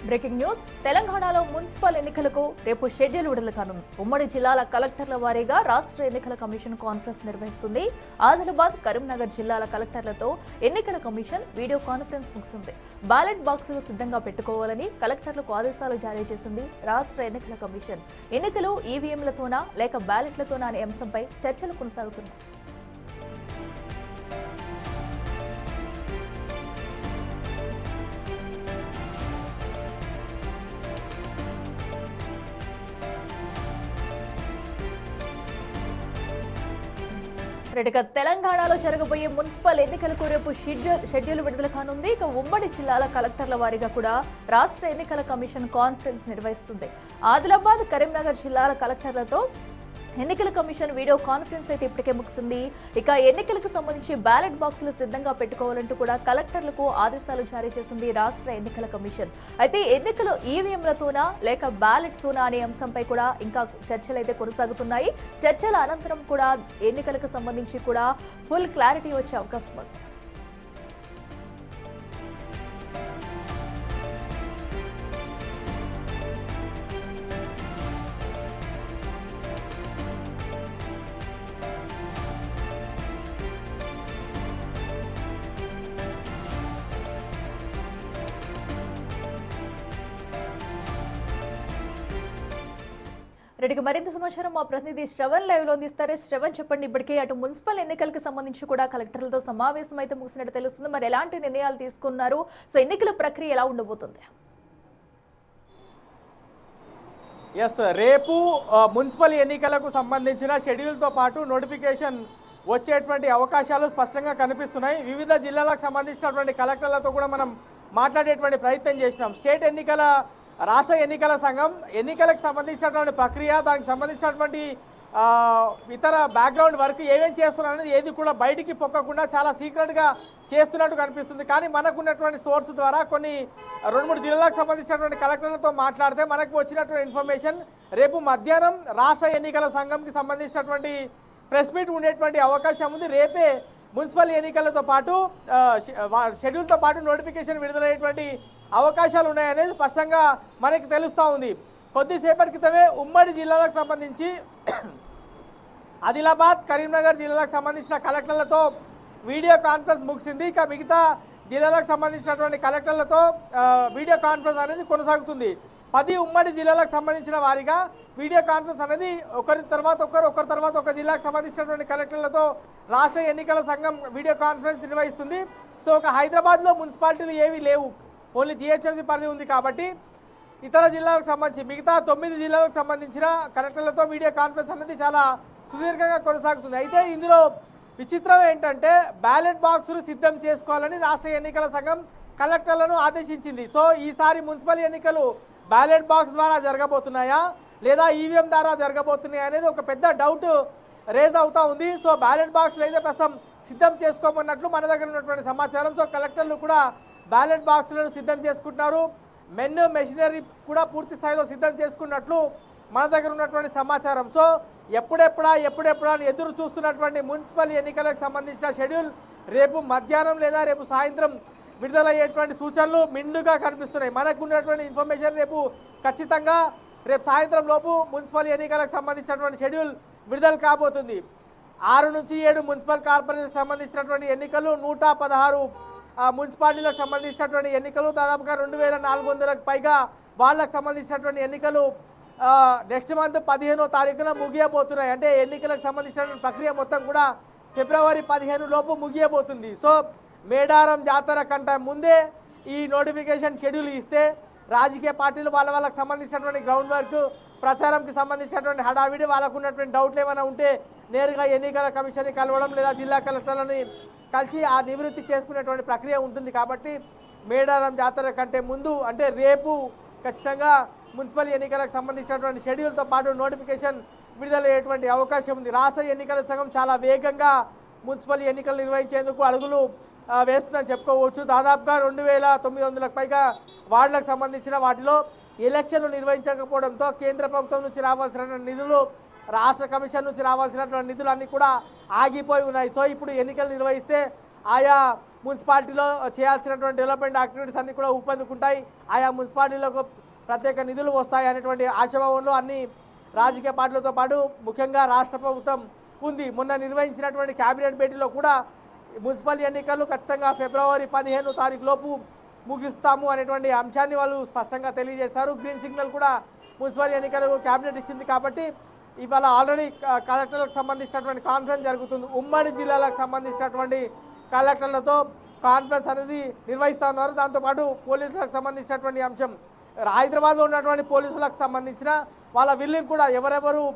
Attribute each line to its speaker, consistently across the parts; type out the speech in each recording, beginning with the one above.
Speaker 1: Breaking news తెలంగాణలో municipal ఎన్నికలకు రేపు షెడ్యూల్ విడుదల కానుంది. ఉమ్మడి జిల్లాల కలెక్టర్ల వారీగా రాష్ట్ర ఎన్నికల కమిషన్ కాన్ఫరెన్స్ నిర్వహిస్తుంది. ఆదిలాబాద్, కరీంనగర్ జిల్లాల కలెక్టర్లతో ఎన్నికల కమిషన్ వీడియో కాన్ఫరెన్స్ ముగిసింది. బ్యాలెట్ బాక్సులు సిద్ధంగా పెట్టుకోవాలని కలెక్టర్లకు ఆదేశాలు జారీ చేసింది రాష్ట్ర ఎన్నికల కమిషన్. ఎన్నికలు ఈవీఎంలతోనా లేక బ్యాలెట్లతోనా అనే అంశంపై చర్చలు కొనసాగుతున్నాయి. తెలంగాణలో జరగబోయే మున్సిపల్ ఎన్నికలకు రేపు షెడ్యూల్ విడుదల కానుంది. ఇక ఉమ్మడి జిల్లాల కలెక్టర్ల వారీగా కూడా రాష్ట్ర ఎన్నికల కమిషన్ కాన్ఫరెన్స్ నిర్వహిస్తుంది. ఆదిలాబాద్, కరీంనగర్ జిల్లాల కలెక్టర్లతో ఎన్నికల కమిషన్ వీడియో కాన్ఫరెన్స్ అయితే ఇప్పటికే ముగిసింది. ఇక ఎన్నికలకు సంబంధించి బ్యాలెట్ బాక్సులు సిద్ధంగా పెట్టుకోవాలంటూ కూడా కలెక్టర్లకు ఆదేశాలు జారీ చేసింది రాష్ట్ర ఎన్నికల కమిషన్. అయితే ఎన్నికలు ఈవీఎంలతోనా లేక బ్యాలెట్తోనా అనే అంశంపై కూడా ఇంకా చర్చలు అయితే కొనసాగుతున్నాయి. చర్చల అనంతరం కూడా ఎన్నికలకు సంబంధించి కూడా ఫుల్ క్లారిటీ వచ్చే అవకాశం ఉంది. రెడ్డికి మరింత సమాచారం మా ప్రతినిధి శ్రవణ్ లైవ్ లో అందిస్తారు. శ్రవణ్, చెప్పండి. ఇప్పటికే అటు మున్సిపల్ ఎన్నికలకు సంబంధించి కూడా కలెక్టర్లతో సమావేశం అయితే ముగిసినట్టు తెలుస్తుంది. మరి ఎలాంటి నిర్ణయాలు తీసుకున్నారు? సో ఎన్నికల ప్రక్రియ ఎలా ఉండబోతుంది?
Speaker 2: రేపు మున్సిపల్ ఎన్నికలకు సంబంధించిన షెడ్యూల్తో పాటు నోటిఫికేషన్ వచ్చేటువంటి అవకాశాలు స్పష్టంగా కనిపిస్తున్నాయి. వివిధ జిల్లాలకు సంబంధించినటువంటి కలెక్టర్లతో కూడా మనం మాట్లాడేటువంటి ప్రయత్నం చేసినాం. రాష్ట్ర ఎన్నికల సంఘం ఎన్నికలకు సంబంధించినటువంటి ప్రక్రియ, దానికి సంబంధించినటువంటి ఇతర బ్యాక్గ్రౌండ్ వర్క్ ఏమేం చేస్తున్నారనేది ఏది కూడా బయటికి పొక్కకుండా చాలా సీక్రెట్గా చేస్తున్నట్టు కనిపిస్తుంది. కానీ మనకున్నటువంటి సోర్స్ ద్వారా కొన్ని 2-3 జిల్లాలకు సంబంధించినటువంటి కలెక్టర్లతో మాట్లాడితే మనకు వచ్చినటువంటి ఇన్ఫర్మేషన్ రేపు మధ్యాహ్నం రాష్ట్ర ఎన్నికల సంఘంకి సంబంధించినటువంటి ప్రెస్ మీట్ ఉండేటువంటి అవకాశం ఉంది. రేపే మున్సిపల్ ఎన్నికలతో పాటు షెడ్యూల్తో పాటు నోటిఫికేషన్ విడుదలయ్యేటువంటి అవకాశాలు ఉన్నాయనేది స్పష్టంగా మనకి తెలుస్తూ ఉంది. కొద్దిసేపటి క్రితమే ఉమ్మడి జిల్లాలకు సంబంధించి ఆదిలాబాద్, కరీంనగర్ జిల్లాలకు సంబంధించిన కలెక్టర్లతో వీడియో కాన్ఫరెన్స్ ముగిసింది. ఇక మిగతా జిల్లాలకు సంబంధించినటువంటి కలెక్టర్లతో వీడియో కాన్ఫరెన్స్ అనేది కొనసాగుతుంది. 10 ఉమ్మడి జిల్లాలకు సంబంధించిన వారిగా వీడియో కాన్ఫరెన్స్ అనేది ఒకరి తర్వాత ఒక జిల్లాకు సంబంధించినటువంటి కలెక్టర్లతో రాష్ట్ర ఎన్నికల సంఘం వీడియో కాన్ఫరెన్స్ నిర్వహిస్తుంది. సో ఒక హైదరాబాద్లో మున్సిపాలిటీలు ఏవి లేవు, ఓన్లీ జిహెచ్ఎంసీ పరిధి ఉంది కాబట్టి ఇతర జిల్లాలకు సంబంధించి మిగతా 9 జిల్లాలకు సంబంధించిన కలెక్టర్లతో వీడియో కాన్ఫరెన్స్ అనేది చాలా సుదీర్ఘంగా కొనసాగుతుంది. అయితే ఇందులో విచిత్రం ఏంటంటే బ్యాలెట్ బాక్సులు సిద్ధం చేసుకోవాలని రాష్ట్ర ఎన్నికల సంఘం కలెక్టర్లను ఆదేశించింది. సో ఈసారి మున్సిపల్ ఎన్నికలు బ్యాలెట్ బాక్స్ ద్వారా జరగబోతున్నాయా లేదా ఈవీఎం ద్వారా జరగబోతున్నాయా అనేది ఒక పెద్ద డౌట్ రేజ్ అవుతా ఉంది. సో బ్యాలెట్ బాక్సులు అయితే ప్రస్తుతం సిద్ధం చేసుకోమన్నట్లు మన దగ్గర ఉన్నటువంటి సమాచారం. సో కలెక్టర్లు కూడా బ్యాలెట్ బాక్సులను సిద్ధం చేసుకుంటున్నారు. మెషినరీ కూడా పూర్తి స్థాయిలో సిద్ధం చేసుకున్నట్లు మన దగ్గర ఉన్నటువంటి సమాచారం. సో ఎప్పుడెప్పుడా అని ఎదురు చూస్తున్నటువంటి మున్సిపల్ ఎన్నికలకు సంబంధించిన షెడ్యూల్ రేపు మధ్యాహ్నం లేదా రేపు సాయంత్రం విడుదలయ్యేటువంటి సూచనలు మెండుగా కనిపిస్తున్నాయి. మనకు ఉన్నటువంటి ఇన్ఫర్మేషన్ ఖచ్చితంగా రేపు సాయంత్రం లోపు మున్సిపల్ ఎన్నికలకు సంబంధించినటువంటి షెడ్యూల్ విడుదల కాబోతుంది. 6 నుంచి 7 మున్సిపల్ కార్పొరేషన్ సంబంధించినటువంటి ఎన్నికలు, 116 మున్సిపాలిటీలకు సంబంధించినటువంటి ఎన్నికలు, దాదాపుగా 2400కు పైగా వాళ్ళకు సంబంధించినటువంటి ఎన్నికలు నెక్స్ట్ మంత్ 15వ తారీఖున ముగియబోతున్నాయి. అంటే ఎన్నికలకు సంబంధించినటువంటి ప్రక్రియ మొత్తం కూడా ఫిబ్రవరి 15 లోపు ముగియబోతుంది. సో మేడారం జాతర కంటే ముందే ఈ నోటిఫికేషన్ షెడ్యూల్ ఇస్తే రాజకీయ పార్టీలు వాళ్ళకు సంబంధించినటువంటి గ్రౌండ్ వర్క్, ప్రచారంకి సంబంధించినటువంటి హడావిడి, వాళ్ళకు ఉన్నటువంటి డౌట్లు ఏమైనా ఉంటే నేరుగా ఎన్నికల కమిషన్ని కలవడం లేదా జిల్లా కలెక్టర్లని కలిసి ఆ నివృత్తి చేసుకునేటువంటి ప్రక్రియ ఉంటుంది. కాబట్టి మేడారం జాతర కంటే ముందు అంటే రేపు ఖచ్చితంగా మున్సిపల్ ఎన్నికలకు సంబంధించినటువంటి షెడ్యూల్తో పాటు నోటిఫికేషన్ విడుదలయ్యేటువంటి అవకాశం ఉంది. రాష్ట్ర ఎన్నికల సంఘం చాలా వేగంగా మున్సిపల్ ఎన్నికలు నిర్వహించేందుకు అడుగులు వేస్తుందని చెప్పుకోవచ్చు. దాదాపుగా 2900కు పైగా వార్డులకు సంబంధించిన వాటిలో ఎలక్షన్లు నిర్వహించకపోవడంతో కేంద్ర ప్రభుత్వం నుంచి రావాల్సిన నిధులు, రాష్ట్ర కమిషన్ నుంచి రావాల్సినటువంటి నిధులు అన్నీ కూడా ఆగిపోయి ఉన్నాయి. సో ఇప్పుడు ఎన్నికలు నిర్వహిస్తే ఆయా మున్సిపాలిటీలో చేయాల్సినటువంటి డెవలప్మెంట్ యాక్టివిటీస్ అన్నీ కూడా ఊపందుకుంటాయి. ఆయా మున్సిపాలిటీలకు ప్రత్యేక నిధులు వస్తాయి అనేటువంటి ఆశాభావంలో అన్ని రాజకీయ పార్టీలతో పాటు ముఖ్యంగా రాష్ట్ర ప్రభుత్వం ఉంది. మొన్న నిర్వహించినటువంటి కేబినెట్ భేటీలో కూడా మున్సిపల్ ఎన్నికలు ఖచ్చితంగా ఫిబ్రవరి 15 తారీఖు లోపు ముగిస్తాము అనేటువంటి అంశాన్ని వాళ్ళు స్పష్టంగా తెలియజేశారు. గ్రీన్ సిగ్నల్ కూడా మున్సిపల్ ఎన్నికలకు కేబినెట్ ఇచ్చింది. కాబట్టి ఇవాళ ఆల్రెడీ కలెక్టర్లకు సంబంధించినటువంటి కాన్ఫరెన్స్ జరుగుతుంది. ఉమ్మడి జిల్లాలకు సంబంధించినటువంటి కలెక్టర్లతో కాన్ఫరెన్స్ అనేది నిర్వహిస్తూ ఉన్నారు. దాంతోపాటు పోలీసులకు సంబంధించినటువంటి అంశం, హైదరాబాద్లో ఉన్నటువంటి పోలీసులకు సంబంధించిన వాళ్ళ విల్లింగ్ కూడా ఎవరెవరు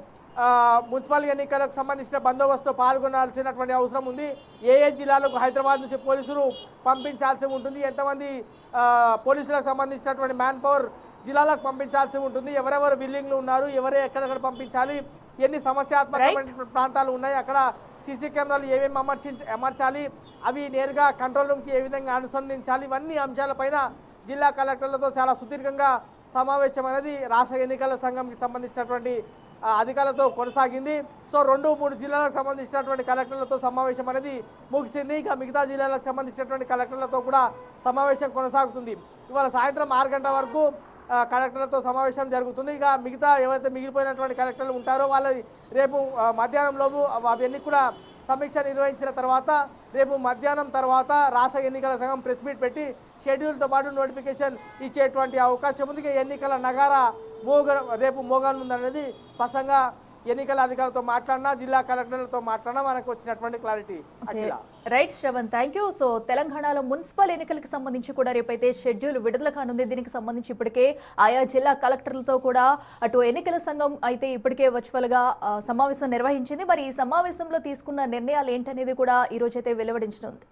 Speaker 2: మున్సిపల్ ఎన్నికలకు సంబంధించిన బందోబస్తులో పాల్గొనాల్సినటువంటి అవసరం ఉంది. ఏ జిల్లాలకు హైదరాబాద్ నుంచి పోలీసులు పంపించాల్సి ఉంటుంది, ఎంతమంది పోలీసులకు సంబంధించినటువంటి మ్యాన్ పవర్ జిల్లాలకు పంపించాల్సి ఉంటుంది, ఎవరెవరు విల్లింగ్లు ఉన్నారు, ఎవరు ఎక్కడెక్కడ పంపించాలి, ఎన్ని సమస్యాత్మకమైన ప్రాంతాలు ఉన్నాయి, అక్కడ సీసీ కెమెరాలు ఏమేమి అమర్చాలి, అవి నేరుగా కంట్రోల్ రూమ్కి ఏ విధంగా అనుసంధించాలి, ఇవన్నీ అంశాలపైన జిల్లా కలెక్టర్లతో చాలా సుదీర్ఘంగా సమావేశం అనేది రాష్ట్ర ఎన్నికల సంఘంకి సంబంధించినటువంటి అధికారులతో కొనసాగింది. సో 2-3 జిల్లాలకు సంబంధించినటువంటి కలెక్టర్లతో సమావేశం అనేది ముగిసింది. ఇక మిగతా జిల్లాలకు సంబంధించినటువంటి కలెక్టర్లతో కూడా సమావేశం కొనసాగుతుంది. ఇవాళ సాయంత్రం 6 గంటల వరకు కలెక్టర్లతో సమావేశం జరుగుతుంది. ఇక మిగతా ఎవరైతే మిగిలిపోయినటువంటి కలెక్టర్లు ఉంటారో వాళ్ళది రేపు మధ్యాహ్నంలోపు అవన్నీ కూడా సమీక్ష నిర్వహించిన తర్వాత రేపు మధ్యాహ్నం తర్వాత రాష్ట్ర ఎన్నికల సంఘం ప్రెస్ మీట్ పెట్టి షెడ్యూల్తో పాటు నోటిఫికేషన్ ఇచ్చేటువంటి అవకాశం ఉంది. ఎన్నికల నగారా రేపు మోగనుందనేది స్పష్టంగా ఎన్నికల అధికారులతో మాట్లాడినా జిల్లా కలెక్టర్లతో మాట్లాడినా మనకు వచ్చినటువంటి clarity.
Speaker 1: Right Shravan, thank you. So తెలంగాణలో మున్సిపల్ ఎన్నికలకు సంబంధించి కూడా రేపైతే షెడ్యూల్ విడుదల కానుంది. దీనికి సంబంధించి ఇప్పటికే ఆయా జిల్లా కలెక్టర్లతో కూడా అటు ఎన్నికల సంఘం అయితే ఇప్పటికే వర్చువల్ గా సమావేశం నిర్వహించింది. మరి ఈ సమావేశంలో తీసుకున్న నిర్ణయాలు ఏంటనేది కూడా ఈ రోజైతే వెలువడించనుంది.